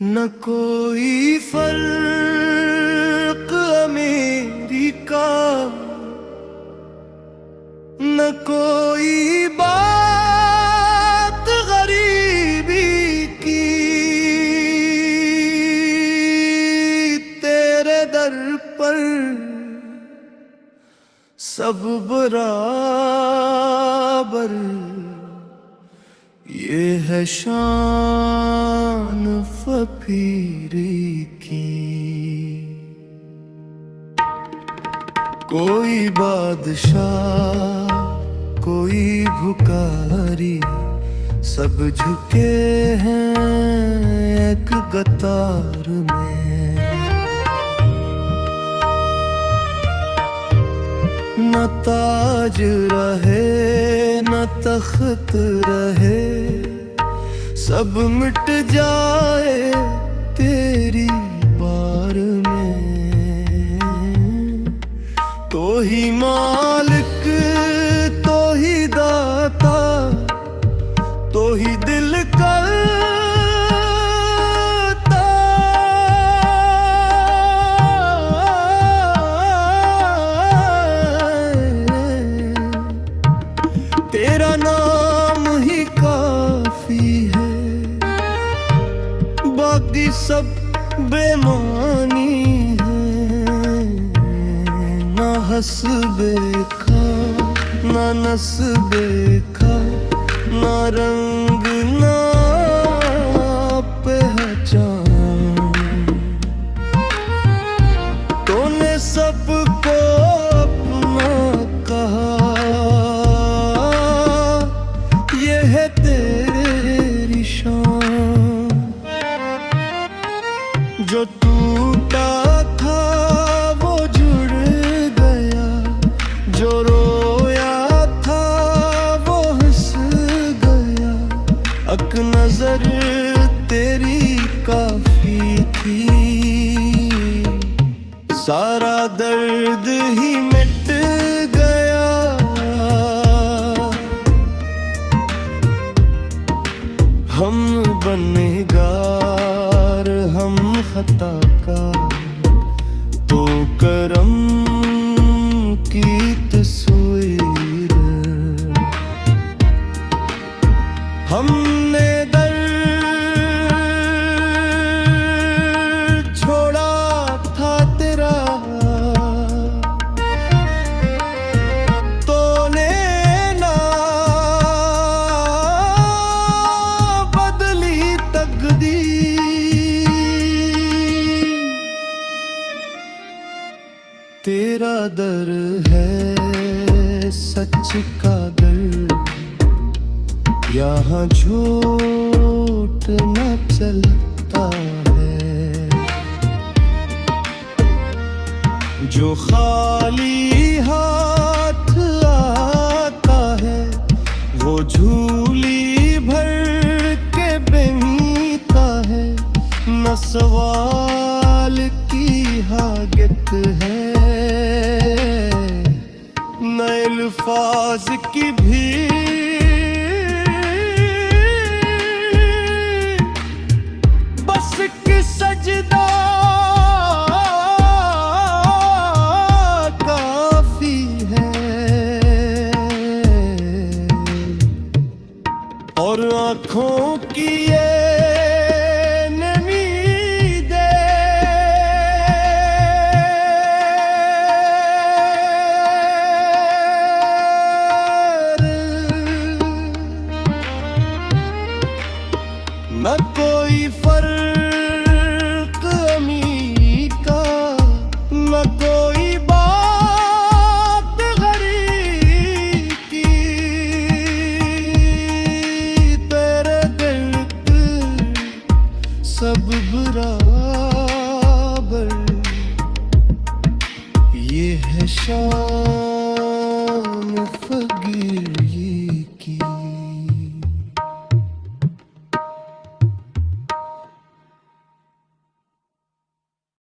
न कोई फर्क अमेरिका, न कोई बात गरीबी की, तेरे दर पर सब बराबर, ये है शान फकीरी की। कोई बादशाह कोई भुकारी, सब झुके हैं एक कतार में। न ताज रहे न तख्त रहे, सब मिट जाए तेरी बार में। तो ही मालिक तो ही दाता, तो ही दिल करता। तेरा नाम ही काफी है, बाकी सब बेमानी है। ना हस्बे खा ना नस्बे खा, ना रंग ना पहचान। तूने सबको अपना कहा, ये है तेरी शान। जो टूटा था वो जुड़ गया, जो रोया था वो हंस गया। एक नजर तेरी काफी थी, सारा दर्द ही मिट गया। हम बनेगार हम खताकार, तो करम की तस्वीर। हमने दर छोड़ा था तेरा, तूने ना बदली तकदीर। तेरा दर है सच का दर, यहाँ झूठ न चलता है। जो खाली हाथ आता है, वो झूली भर के बेनीता है। न सवाल की हाजत है, न अल्फाज की भीड़। बस कि सजदा काफी है, और आँखों की ये न कोई फर्क अमीर का, न कोई बात गरीब की, तेरे दिल सब बराबर, ये है शान फकीर।